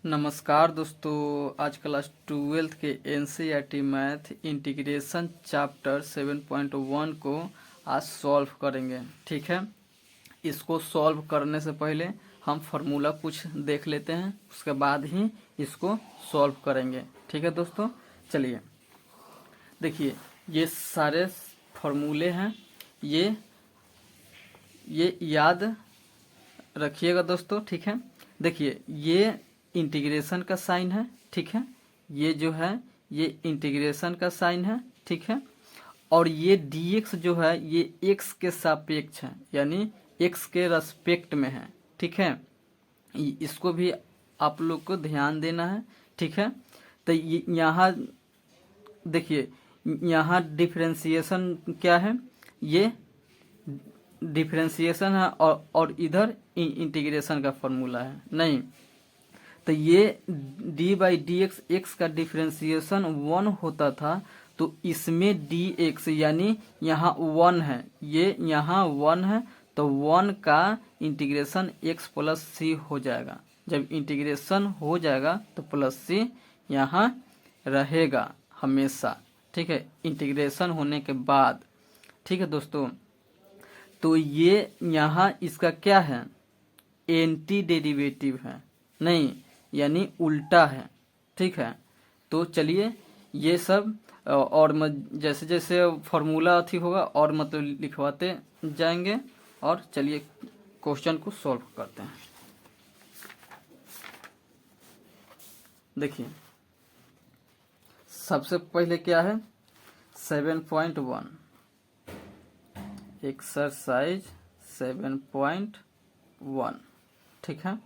नमस्कार दोस्तों, आज क्लास 12th के एनसीईआरटी मैथ इंटीग्रेशन चैप्टर 7.1 को आज सॉल्व करेंगे। ठीक है, इसको सॉल्व करने से पहले हम फार्मूला कुछ देख लेते हैं, उसके बाद ही इसको सॉल्व करेंगे। ठीक है दोस्तों, चलिए देखिए, ये सारे फार्मूले हैं, ये याद रखिएगा दोस्तों। ठीक है, देखिए ये इंटीग्रेशन का साइन है। ठीक है, ये जो है ये इंटीग्रेशन का साइन है। ठीक है, और ये dx जो है ये x के सापेक्ष है, यानी x के रेस्पेक्ट में है। ठीक है, इसको भी आप लोग को ध्यान देना है। ठीक है, तो यहाँ देखिए, यहाँ डिफरेंशिएशन क्या है, ये डिफरेंशिएशन है और इधर इंटीग्रेशन का फॉर्मूला है। नहीं तो ये D by D x x का डिफरेंशिएशन 1 होता था, तो इसमें डी एक्स यानी यहाँ 1 है, ये यहाँ 1 है, तो 1 का इंटीग्रेशन एक्स प्लस सी हो जाएगा। जब इंटीग्रेशन हो जाएगा तो प्लस सी यहाँ रहेगा हमेशा। ठीक है, इंटीग्रेशन होने के बाद। ठीक है दोस्तों, तो ये यहाँ इसका क्या है, एंटी डेरिवेटिव है, नहीं यानी उल्टा है। ठीक है, तो चलिए ये सब और जैसे जैसे फॉर्मूला अथी होगा और मतलब लिखवाते जाएंगे, और चलिए क्वेश्चन को सॉल्व करते हैं। देखिए सबसे पहले क्या है, 7.1 एक्सरसाइज 7.1। ठीक है,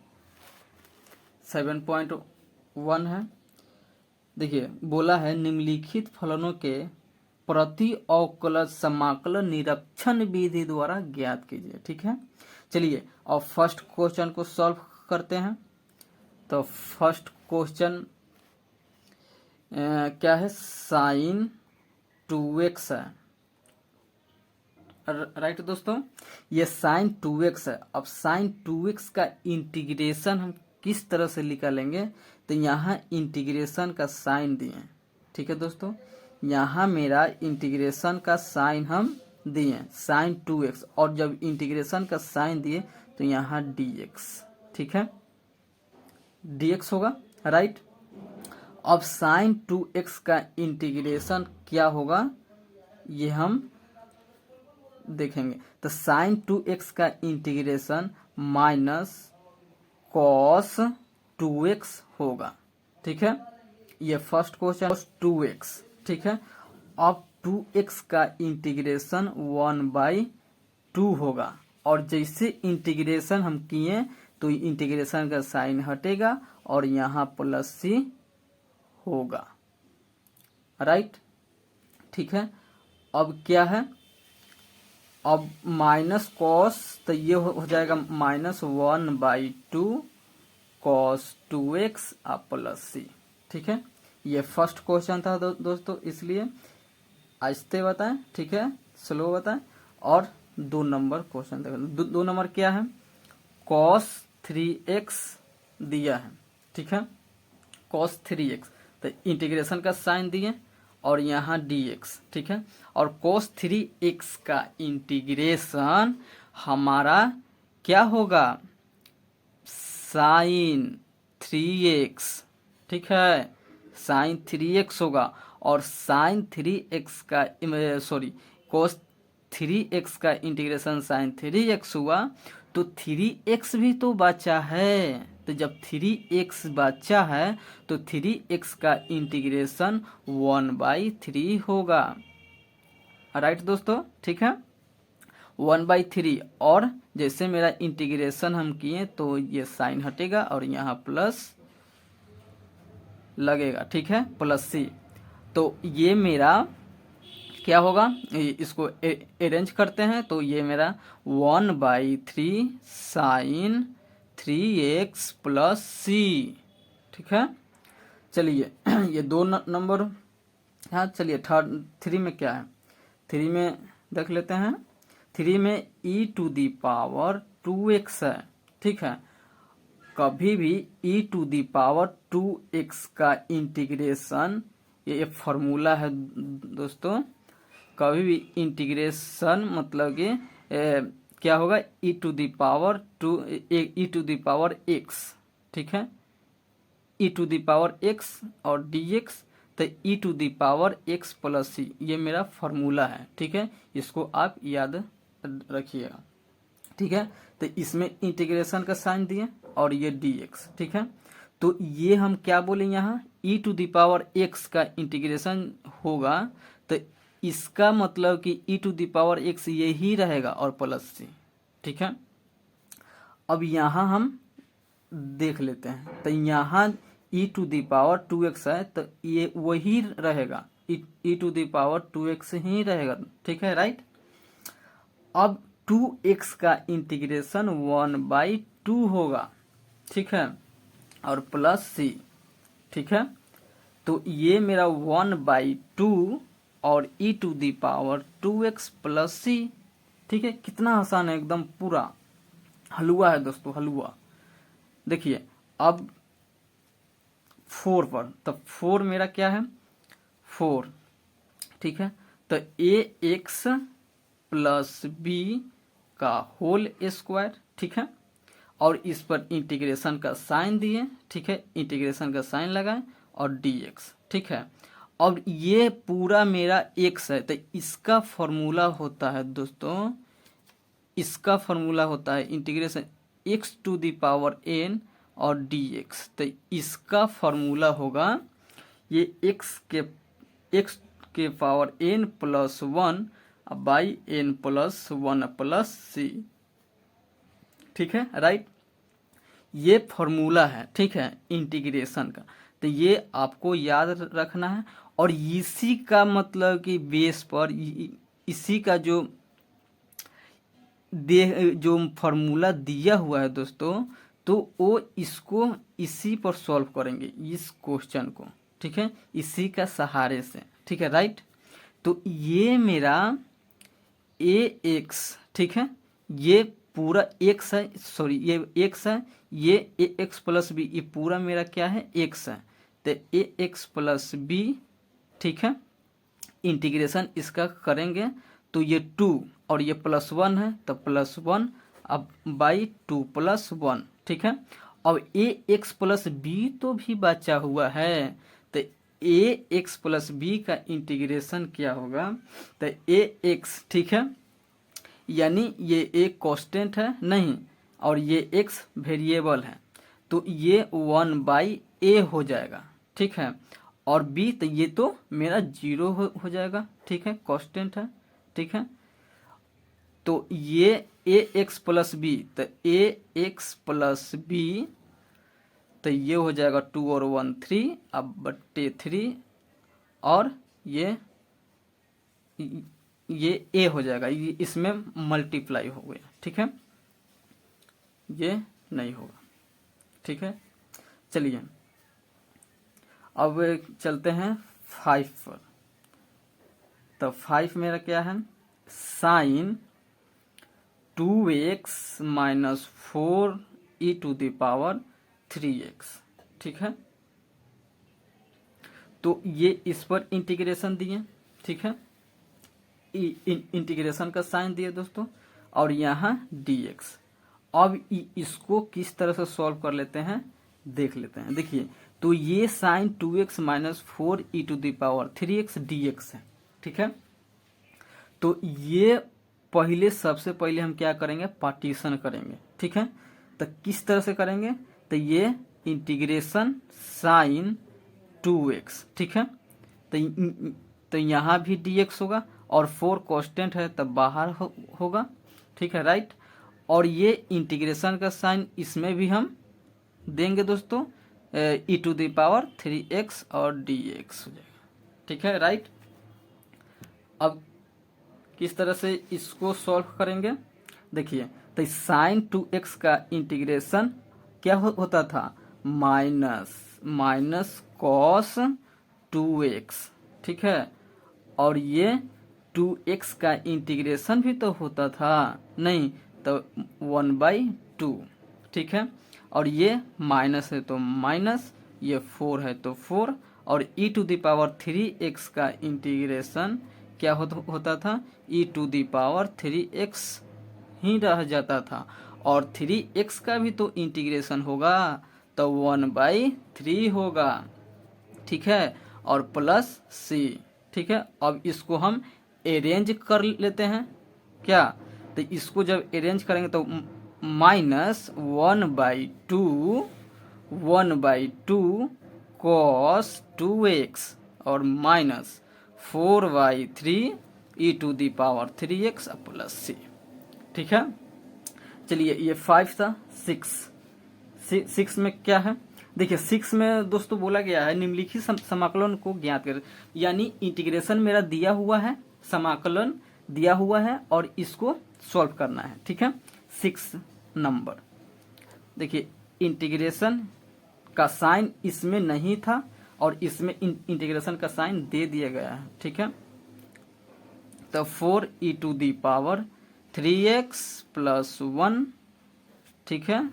7.1 है। देखिए बोला है निम्नलिखित फलनों के प्रति अवकलज समाकलन निरीक्षण विधि द्वारा ज्ञात कीजिए। ठीक है, चलिए और फर्स्ट क्वेश्चन को सॉल्व करते हैं। तो फर्स्ट क्वेश्चन क्या है, साइन 2x है। राइट दोस्तों, ये साइन 2x है। अब साइन 2x का इंटीग्रेशन हम किस तरह से निकालेंगे, तो यहाँ इंटीग्रेशन का साइन दिए। ठीक है दोस्तों, यहाँ मेरा इंटीग्रेशन का साइन हम दिए साइन 2x, और जब इंटीग्रेशन का साइन दिए तो यहाँ dx। ठीक है, dx होगा। राइट, अब साइन 2x का इंटीग्रेशन क्या होगा ये हम देखेंगे। तो साइन 2x का इंटीग्रेशन माइनस कॉस 2x होगा। ठीक है, ये फर्स्ट क्वेश्चन 2x। ठीक है, अब 2x का इंटीग्रेशन 1/2 होगा, और जैसे इंटीग्रेशन हम किए तो इंटीग्रेशन का साइन हटेगा और यहाँ प्लस सी होगा। राइट, ठीक है, अब क्या है, अब माइनस कॉस, तो ये हो जाएगा -1/2 कॉस 2x प्लस सी। ठीक है, ये फर्स्ट क्वेश्चन था दोस्तों, इसलिए आहिस्ते बताएं। ठीक है, स्लो बताएं। और 2 नंबर क्वेश्चन देखो, 2 नंबर क्या है, कॉस 3x दिया है। ठीक है, कॉस 3x, तो इंटीग्रेशन का साइन दिए और यहाँ dx। ठीक है, और cos 3x का इंटीग्रेशन हमारा क्या होगा, साइन 3x। ठीक है, साइन 3x होगा, और साइन 3x का cos 3x का इंटीग्रेशन साइन 3x हुआ, तो 3x भी तो बचा है। तो जब 3x बचा है तो 3x का इंटीग्रेशन 1/3 होगा। राइट दोस्तों, ठीक है, 1/3। और जैसे मेरा इंटीग्रेशन हम किए तो ये साइन हटेगा और यहाँ प्लस लगेगा। ठीक है, प्लस सी, तो ये मेरा क्या होगा, इसको अरेंज करते हैं, तो ये मेरा 1/3 साइन 3x प्लस सी। ठीक है, चलिए ये 2 नंबर। हाँ चलिए थर्ड 3 में क्या है, 3 में देख लेते हैं। 3 में e to the power 2x है। ठीक है, कभी भी e to the power 2x का इंटीग्रेशन, ये फॉर्मूला है दोस्तों, कभी भी इंटीग्रेशन मतलब कि क्या होगा, e to the power x, ठीक है, e to the power x और dx, तो e to the power x plus c, ये मेरा फॉर्मूला है, ठीक है, इसको आप याद रखिएगा, ठीक है। तो इसमें इंटीग्रेशन का साइन दिए और ये dx, ठीक है। तो ये हम क्या बोले, यहाँ e to the power x का इंटीग्रेशन होगा, तो इसका मतलब कि e to the power x ये ही रहेगा और प्लस c, ठीक है। अब यहाँ हम देख लेते हैं, तो यहाँ e to the power 2x है, तो ये वही रहेगा, e to the power 2x ही रहेगा, ठीक है, राइट। अब 2x का इंटीग्रेशन 1/2 होगा, ठीक है, और प्लस c, ठीक है। तो ये मेरा 1/2 और e to the power 2x plus c, ठीक है। कितना आसान है, एकदम पूरा हलवा है दोस्तों, हलवा। देखिए अब 4 पर, तब 4 मेरा क्या है, 4, ठीक है। तो ax प्लस b का होल स्क्वायर, ठीक है, और इस पर इंटीग्रेशन का साइन दिए, ठीक है, इंटीग्रेशन का साइन लगाए और dx, ठीक है। अब ये पूरा मेरा x है, तो इसका फॉर्मूला होता है दोस्तों, इसका फॉर्मूला होता है integration x to the power n और dx, तो इसका फॉर्मूला होगा ये x के power n plus 1 by n plus 1 plus c, ठीक है, राइट। ये फॉर्मूला है, ठीक है, इंटीग्रेशन का, तो ये आपको याद रखना है। और इसी का मतलब कि बेस पर इसी का जो फॉर्मूला दिया हुआ है दोस्तों, तो वो इसको इसी पर सॉल्व करेंगे, इस क्वेश्चन को, ठीक है, इसी का सहारे से, ठीक है, राइट। तो ये मेरा ax, ठीक है, ये पूरा x है, सॉरी ये x है, ये ax प्लस b, ये पूरा मेरा क्या है, x है, तो ax प्लस b, ठीक है, इंटीग्रेशन इसका करेंगे तो ये 2 और ये प्लस 1 है, तो प्लस 1 अब बाई 2 प्लस 1, ठीक है। अब ax प्लस b तो भी बचा हुआ है, तो ax प्लस b का इंटीग्रेशन क्या होगा, तो ax, ठीक है, यानी ये एक कांस्टेंट है नहीं, और ये x वेरिएबल है, तो ये 1/a हो जाएगा, ठीक है, और b तो ये तो मेरा 0 हो जाएगा, ठीक है, कांस्टेंट है, ठीक है। तो ये ax प्लस b, तो ax प्लस b, तो ये हो जाएगा 2 और 1 3, अब बट्टे 3, और ये a हो जाएगा, ये इसमें मल्टीप्लाई हो गया, ठीक है, ये नहीं होगा, ठीक है। चलिए अब चलते हैं 5 पर। तो 5 मेरा क्या है, sine 2x minus 4 e to the power 3x, ठीक है। तो ये इस पर इंटीग्रेशन दिए, ठीक है, इंटीग्रेशन का साइन दिए दोस्तों, और यहाँ dx। अब इसको किस तरह से सॉल्व कर लेते हैं, देख लेते हैं। देखिए, तो ये sine 2x minus 4 e to the power 3x dx है, ठीक है। तो ये पहले, सबसे पहले हम क्या करेंगे, पार्टीशन करेंगे, ठीक है। तो किस तरह से करेंगे, तो ये इंटीग्रेशन साइन 2x, ठीक है, तो यहाँ भी dx होगा, और 4 कांस्टेंट है तब बाहर होगा, ठीक है, राइट। और ये इंटीग्रेशन का साइन इसमें भी हम देंगे दोस्तों, e to the power 3x और dx हो जाएगा, ठीक है, राइट। अब किस तरह से इसको सॉल्व करेंगे, देखिए, तो साइन 2x का इंटीग्रेशन क्या होता था, माइनस कॉस 2x, ठीक है, और ये 2x का इंटीग्रेशन भी तो होता था नहीं, तो 1/2, ठीक है। और ये माइनस है तो माइनस, ये 4 है तो 4, और e⁻3x का इंटीग्रेशन क्या होता था, e⁻3x ही रह जाता था, और 3x का भी तो इंटीग्रेशन होगा तो 1/3 होगा, ठीक है, और प्लस c, ठीक है। अब इसको हम अरेंज कर लेते हैं क्या, तो इसको जब अरेंज करेंगे तो -1/2 cos 2x और माइनस 4/3 e⁻3x प्लस c, ठीक है। चलिए ये 5 था। 6 में क्या है, देखिए 6 में दोस्तों बोला गया है निम्नलिखित समाकलन को ज्ञात कर, यानी इंटीग्रेशन मेरा दिया हुआ है, समाकलन दिया हुआ है और इसको सॉल्व करना है, ठीक है। 6 नंबर देखिए, इंटीग्रेशन का साइन इसमें नहीं था और इसमें इंटीग्रेशन का साइन दे दिया गया है, ठीक है। तो 4e⁻3x + 1, ठीक है,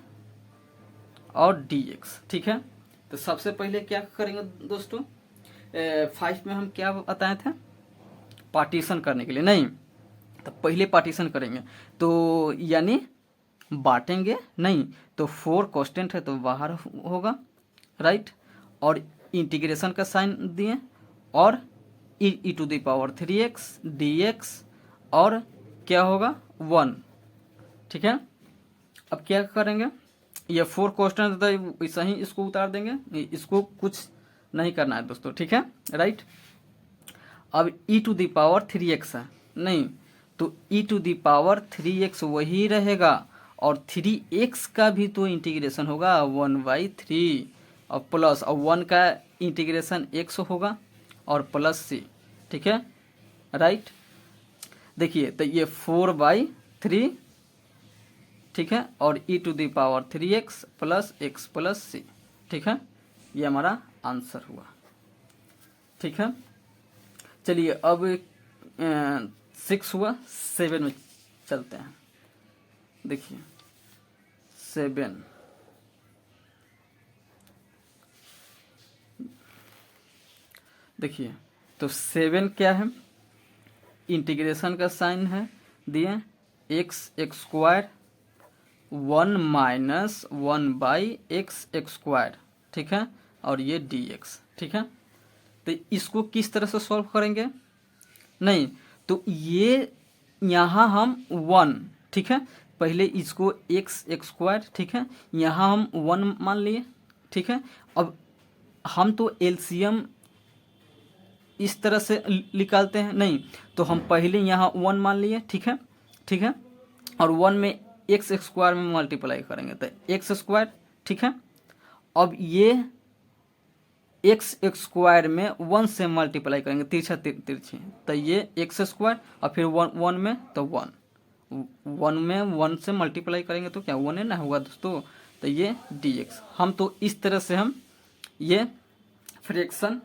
और dx, ठीक है। तो सबसे पहले क्या करेंगे दोस्तों, 5 में हम क्या बताए थे, पार्टीशन करने के लिए, नहीं तो पहले पार्टीशन करेंगे, तो यानी बांटेंगे नहीं, तो 4 कांस्टेंट है तो बाहर होगा, राइट, और इंटीग्रेशन का साइन दिए और e⁻3x dx और क्या होगा 1, ठीक है। अब क्या करेंगे, ये 4 कांस्टेंट था, ऐसा ही इसको उतार देंगे, इसको कुछ नहीं करना है दोस्तों, ठीक है, राइट। अब e⁻3x है, नहीं तो e⁻3x वही रहेगा और 3x का भी तो इंटीग्रेशन होगा 1/3 और प्लस, और 1 का इंटीग्रेशन x होगा और प्लस c, ठीक है, राइट। देखिए तो ये 4/3, ठीक है, और e⁻3x + x + c, ठीक है, ये हमारा आंसर हुआ, ठीक है। चलिए अब 6 हुआ, 7 में चलते हैं। देखिए 7, देखिए तो 7 क्या है, इंटीग्रेशन का साइन है दिए x² 1 - 1/x², ठीक है, और ये dx, ठीक है। तो इसको किस तरह से सॉल्व करेंगे, नहीं तो ये यहाँ हम 1, ठीक है, पहले इसको x², ठीक है, यहाँ हम 1 मान लिए, ठीक है। अब हम तो एलसीएम इस तरह से निकालते हैं, नहीं तो हम पहले यहाँ 1 मान लिए, ठीक है, ठीक है, और 1 में x² में मल्टीप्लाई करेंगे तो x², ठीक है। अब ये x² में 1 से मल्टीप्लाई करेंगे, तिरछा तिरछी, तो ये x² और फिर 1 में तो 1 में 1 से मल्टीप्लाई करेंगे तो क्या 1 है ना होगा दोस्तों, तो ये dx। हम तो इस तरह से हम ये फ्रैक्शन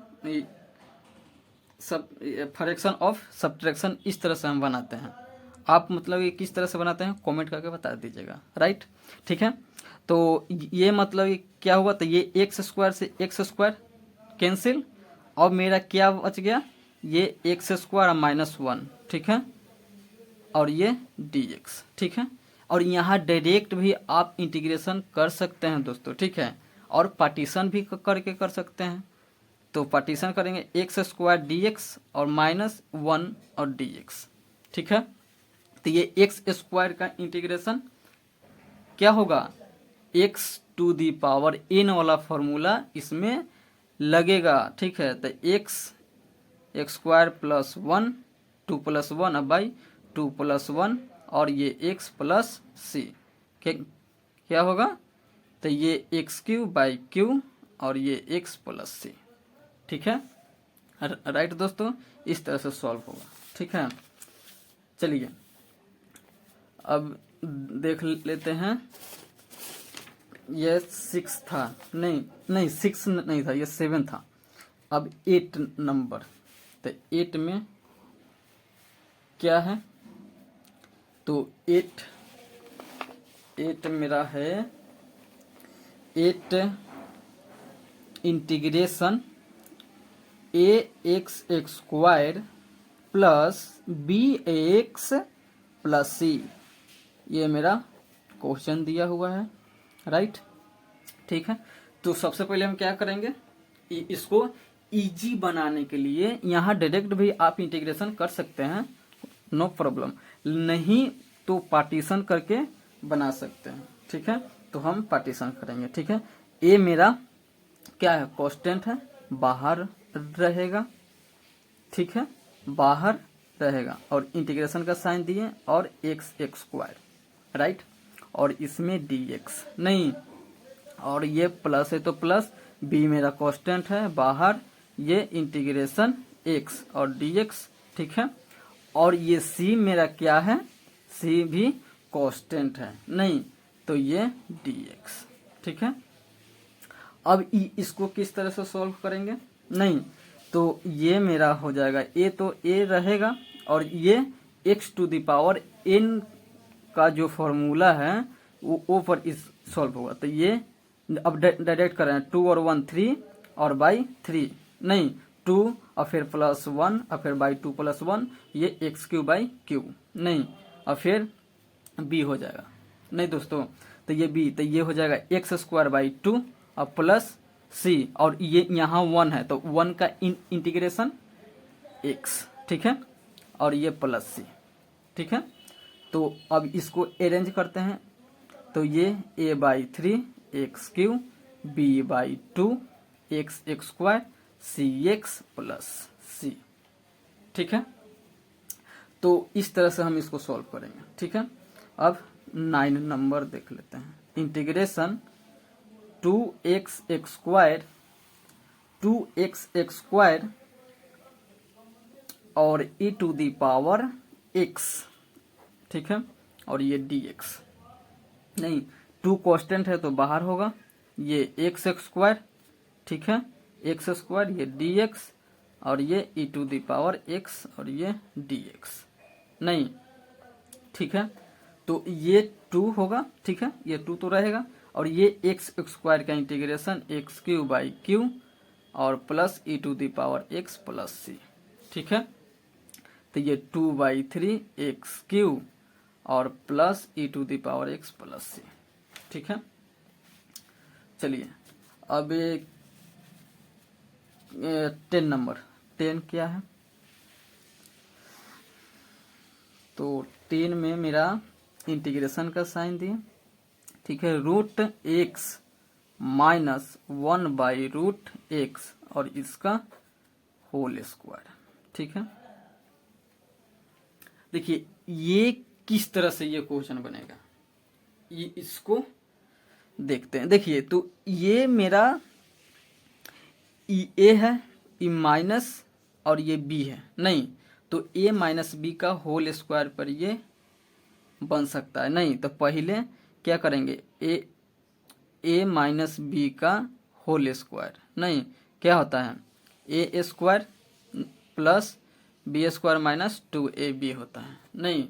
ऑफ सब्ट्रैक्शन इस तरह से हम बनाते हैं। आप मतलब ये किस तरह से बनाते हैं कमेंट करके बता दीजिएगा, राइट, ठीक है। तो ये मतलब ये क्या हुआ, तो ये x² से x² कैंसिल, और मेरा क्या बच गया, ये x² और -1, ठीक है, और ये dx, ठीक है। और यहाँ डायरेक्ट भी आप इंटीग्रेशन कर सकते हैं दोस्तों, ठीक है, और पार्टीशन भी करके कर सकते हैं। तो पार्टीशन करेंगे x² dx और -1 और dx, ठीक है। तो ये x² का इंटीग्रेशन क्या होगा, x⁴n वाला फॉर्मूला इसमें लगेगा, ठीक है। तो x² + 1 2 + 1 2 + 1 और ये x + c क्या होगा, तो ये x³ और ये x + c, ठीक है, राइट दोस्तों, इस तरह से सॉल्व होगा, ठीक है। चलिए अब देख लेते हैं, ये 6 था, नहीं 6 नहीं था, ये 7 था। अब 8 नंबर, तो 8 में क्या है, तो 8 मेरा है eight integration a x square plus b x plus c, ये मेरा क्वेश्चन दिया हुआ है, राइट। ठीक है, तो सबसे पहले हम क्या करेंगे, इसको इजी बनाने के लिए यहाँ डायरेक्ट भी आप इंटीग्रेशन कर सकते हैं, नो प्रॉब्लम, नहीं तो पार्टीशन करके बना सकते हैं। ठीक है, तो हम पार्टीशन करेंगे। ठीक है, ए मेरा क्या है, कांस्टेंट है, बाहर रहेगा। ठीक है, बाहर रहेगा और इंटीग्रेशन का साइन दिए और एक्स स्क्वायर, राइट, और इसमें dx नहीं, और ये प्लस है तो प्लस, b मेरा कांस्टेंट है बाहर, ये इंटीग्रेशन x और dx। ठीक है, और ये c मेरा क्या है, c भी कांस्टेंट है, नहीं तो ये dx। ठीक है, अब इसको किस तरह से सॉल्व करेंगे, नहीं तो ये मेरा हो जाएगा a, तो a रहेगा और ये x to the power n का जो फॉर्मूला है वो ओ पर इस सॉल्व होगा। तो ये अब डायरेक्ट करें, 2 और 1 3 और बाई 3, नहीं 2 और फिर प्लस 1 और फिर बाई 2 प्लस 1, ये एक्स क्यू बाई क्यू, नहीं और फिर b हो जाएगा, नहीं दोस्तों, तो ये b, तो ये हो जाएगा एक्स स्क्वायर बाई 2 और प्लस c, और ये यहाँ 1 है तो 1 का इंटीग्रेशन x। ठीक है, और ये प्लस c। ठीक है, तो अब इसको अरेंज करते हैं, तो ये a by 3 x cube, b by 2 x square, c x plus c. ठीक है, तो इस तरह से हम इसको सॉल्व करेंगे। ठीक है, अब 9 नंबर देख लेते हैं, integration 2x square, 2x square और e to the power x। ठीक है, और ये dx, नहीं 2 कांस्टेंट है तो बाहर होगा, ये x स्क्वायर। ठीक है, x स्क्वायर, ये dx और ये e to the power x और ये dx, नहीं। ठीक है, तो ये 2 होगा। ठीक है, ये 2 तो रहेगा और ये x स्क्वायर का integration x cube by cube और plus e to the power x plus c। ठीक है, तो ये 2 बाई 3 एक्स क्यू और plus e to the power x plus c। ठीक है, चलिए अब 10 नंबर, 10 क्या है, तो 10 में मेरा इंटीग्रेशन का साइन दिए। ठीक है, root X minus 1 by root X और इसका होल स्क्वायर। ठीक है, देखिए ये किस तरह से ये क्वेश्चन बनेगा, ये इसको देखते हैं। देखिए तो ये मेरा ए है, ई माइनस और ये बी है, नहीं तो ए माइनस बी का होल स्क्वायर पर ये बन सकता है, नहीं तो पहले क्या करेंगे, ए माइनस बी का होल स्क्वायर, नहीं क्या होता है, a square plus b square minus 2ab होता है, नहीं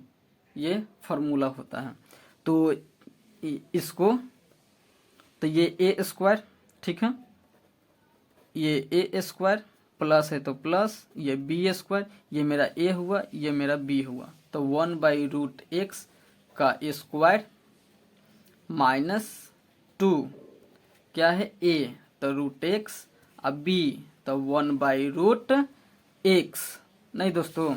ये फार्मूला होता है। तो इसको, तो ये ए स्क्वायर, ठीक है, ये ए स्क्वायर प्लस है तो प्लस, ये बी स्क्वायर, ये मेरा ए हुआ, ये मेरा बी हुआ, तो 1 बाई रूट एक्स का स्क्वायर माइनस 2 क्या है ए, तो रूट एक्स, अब बी तो 1 बाई रूट एक्स, नहीं दोस्तों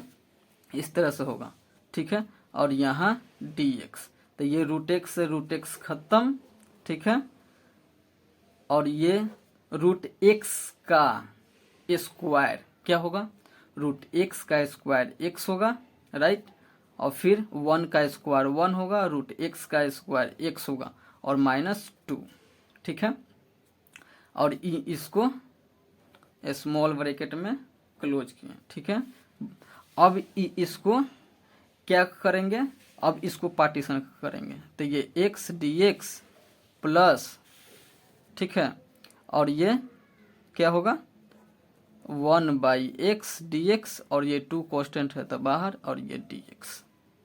इस तरह से होगा। ठीक है, और यहाँ dx, तो ये रूट एक्स से रूट एक्स खत्म। ठीक है, और ये रूट एक्स का स्क्वायर क्या होगा, रूट एक्स का स्क्वायर एक्स होगा, राइट, और फिर 1 का स्क्वायर 1 होगा, रूट एक्स का स्क्वायर एक्स होगा और माइनस 2। ठीक है, और इसको स्मॉल ब्रैकेट में क्लोज किए। ठीक है, अब इसको क्या करेंगे, अब इसको पार्टीशन करेंगे, तो ये x dx प्लस, ठीक है, और ये क्या होगा 1 बाई एक्स dx और ये 2 कांस्टेंट है तो बाहर और ये dx।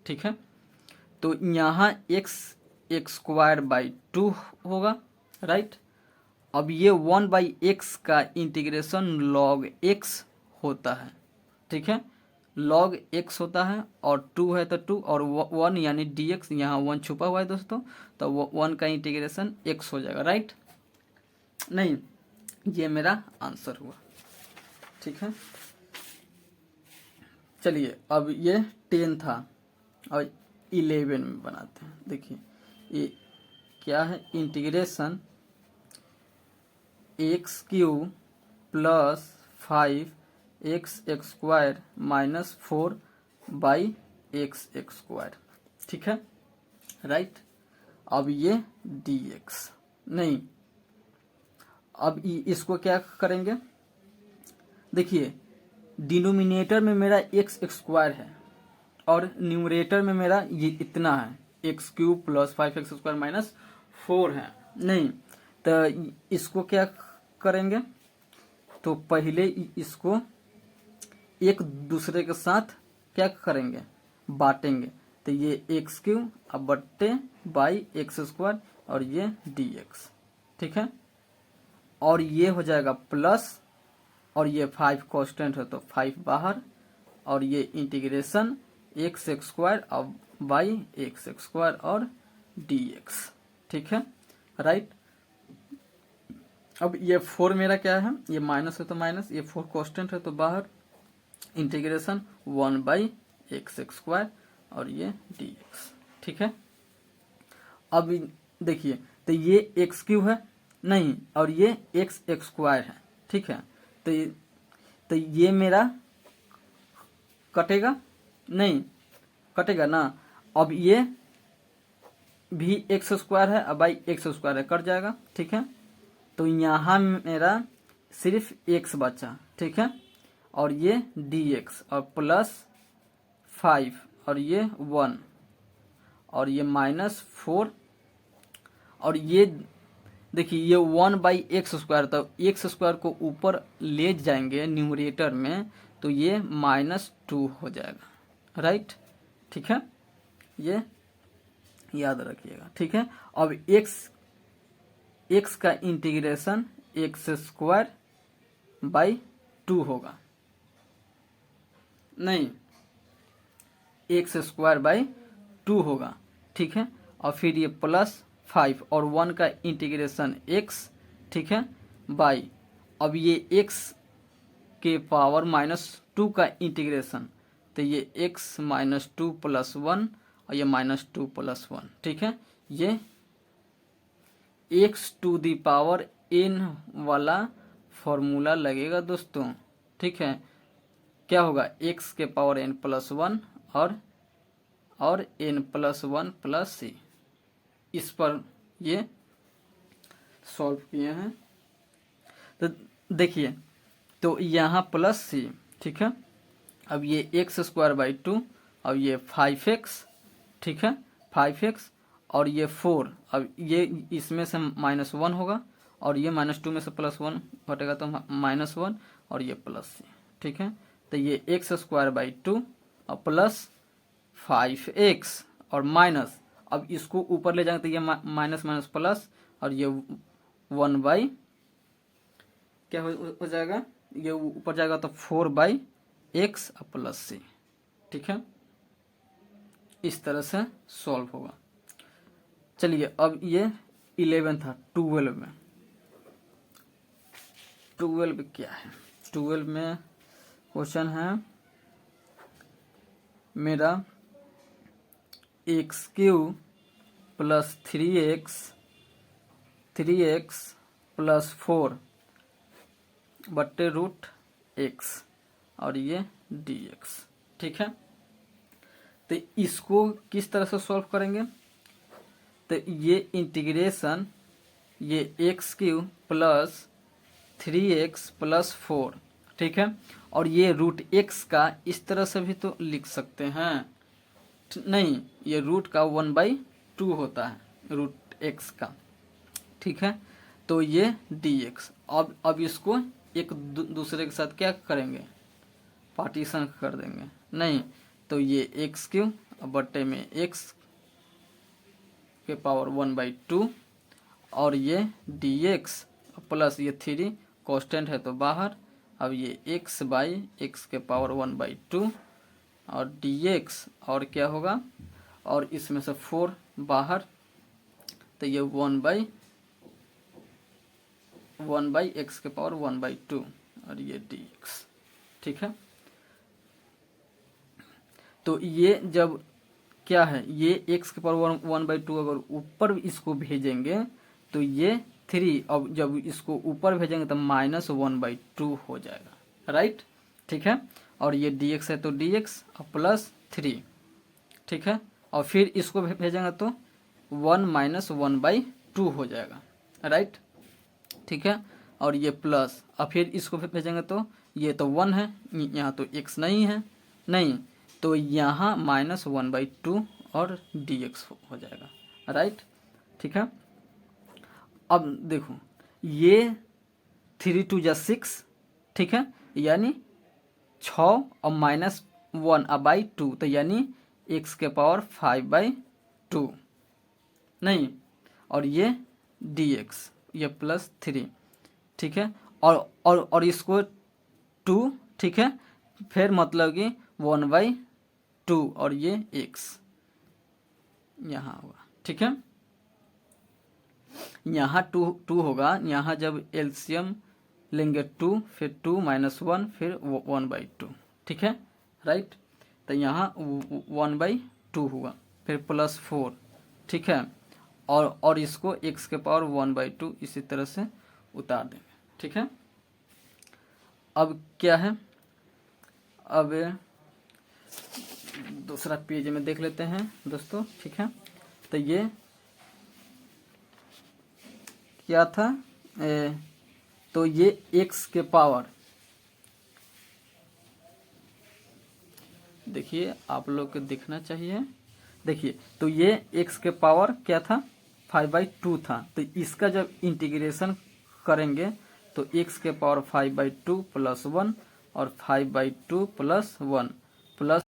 ठीक है, तो यहाँ x स्क्वायर बाई 2 होगा, राइट, अब ये 1/x का इंटीग्रेशन log x होता है, ठीक है, log x होता है और 2 है तो 2 और 1 यानी dx, यहाँ 1 छुपा हुआ है दोस्तों, तो 1 का इंटीग्रेशन x हो जाएगा, राइट। नहीं, ये मेरा आंसर हुआ, ठीक है। चलिए अब ये 10 था और 11 में बनाते हैं। देखिए ये क्या है, integration x cube plus 5x² minus 4/x² ठीक है, राइट। अब ये dx, नहीं, अब इसको क्या करेंगे, देखिए डिनोमिनेटर में मेरा x² है और न्यूमरेटर में मेरा ये इतना है x³ प्लस 5x² माइनस 4 है, नहीं, तो इसको क्या करेंगे, तो पहले इसको एक दूसरे के साथ क्या करेंगे, बांटेंगे, तो ये x³ अब बट्टे बाई x² और ये dx, ठीक है, और ये हो जाएगा प्लस, और ये 5 कांस्टेंट है तो 5 बाहर, और ये इंटीग्रेशन x² अब बाई x² और dx, ठीक है, राइट। अब ये 4 मेरा क्या है, ये माइनस है तो माइनस, ये 4 कांस्टेंट है तो बाहर, इंटीग्रेशन 1/x² और ये dx, ठीक है। अब देखिए तो ये x³ है, नहीं, और ये x² है, ठीक है, तो ये मेरा कटेगा, नहीं कटेगा ना, अब ये भी x² है अब बाई x² है, कट जाएगा, ठीक है, तो यहाँ मेरा सिर्फ x बचा, ठीक है, और ये dx और प्लस 5 और ये 1 और ये माइनस 4, और ये देखिए ये 1/x², तो x² को ऊपर ले जाएंगे न्यूमरेटर में तो ये -2 हो जाएगा, राइट, ठीक है, ये याद रखिएगा, ठीक है। अब x का इंटीग्रेशन x² बाई 2 होगा, नहीं, x² बाई 2 होगा, ठीक है, और फिर ये प्लस 5 और 1 का इंटीग्रेशन x, ठीक है, बाई, अब ये x के पावर -2 का इंटीग्रेशन, तो ये x -2 + 1 और ये -2 + 1, ठीक है, ये x⁴n वाला फॉर्मूला लगेगा दोस्तों, ठीक है, क्या होगा x के पावर n + 1 और n + 1 + c, इस पर ये सॉल्व किए हैं, तो देखिए तो यहाँ प्लस c, ठीक है, अब ये x² बाई 2, अब ये 5x, ठीक है, 5x और ये 4, अब ये इसमें से -1 होगा और ये -2 में से +1 घटेगा तो -1 और ये प्लस c, ठीक है, तो ये x² बाई 2 और प्लस 5x और माइनस, अब इसको ऊपर ले जाएंगे तो ये माइनस माइनस प्लस और ये 1/ क्या हो जाएगा, ये ऊपर जाएगा तो 4/x प्लस c, ठीक है, इस तरह से सॉल्व होगा। चलिए अब ये 11 था, 12 में, 12 क्या है, 12 में क्वेश्चन है मेरा x³ प्लस 3x प्लस 4 बट्टे √x और ये dx, ठीक है, तो इसको किस तरह से सॉल्व करेंगे, तो ये इंटीग्रेशन ये x³ प्लस 3x प्लस 4, ठीक है, और ये √x का इस तरह से भी तो लिख सकते हैं, नहीं, ये रूट का 1/2 होता है √x का, ठीक है, तो ये dx, अब इसको एक दूसरे के साथ क्या करेंगे, पार्टीशन कर देंगे, नहीं, तो ये x³ बट्टे में x के पावर 1/2 और ये dx प्लस ये 3 कांस्टेंट है तो बाहर। अब ये x बाई एक्स के पावर 1/2 और dx और क्या होगा, और इसमें से 4 बाहर, तो ये 1 बाई एक्स के पावर 1/2 और ये dx। ठीक है, तो ये जब क्या है, ये x के पावर 1/2 अगर ऊपर इसको भेजेंगे तो ये 3, अब जब इसको ऊपर भेजेंगे तो -1/2 हो जाएगा, राइट। ठीक है, और ये dx है तो dx और प्लस 3। ठीक है, और फिर इसको भेजेंगे तो 1 - 1/2 हो जाएगा, राइट। ठीक है, और ये प्लस, और फिर इसको भेजेंगे तो ये तो 1 है, यहाँ तो x नहीं है, नहीं, तो यहाँ -1/2 और dx हो जाएगा, राइट। ठीक है, अब देखो ये 3 × 2 = 6। ठीक है, यानी 6 और -1/2 तो यानी x के पावर 5/2 नहीं, और ये dx ये प्लस 3। ठीक है, और इसको 2। ठीक है, फिर मतलब कि 1/2 और ये x यहाँ होगा। ठीक है, यहाँ 2 होगा, यहाँ जब एलसीएम लेंगे 2, फिर 2 - 1 फिर 1/2। ठीक है, राइट, तो यहाँ 1/2 हुआ, फिर प्लस 4। ठीक है, और इसको x के पावर 1/2 इसी तरह से उतार देंगे। ठीक है, अब क्या है, अब दूसरा पेज में देख लेते हैं दोस्तों। ठीक है, तो ये क्या था, तो ये x के पावर, देखिए आप लोग को दिखना चाहिए, देखिए तो ये x के पावर क्या था, 5/2 था, तो इसका जब इंटीग्रेशन करेंगे तो x के पावर 5/2 + 1 और 5/2 + 1 प्लस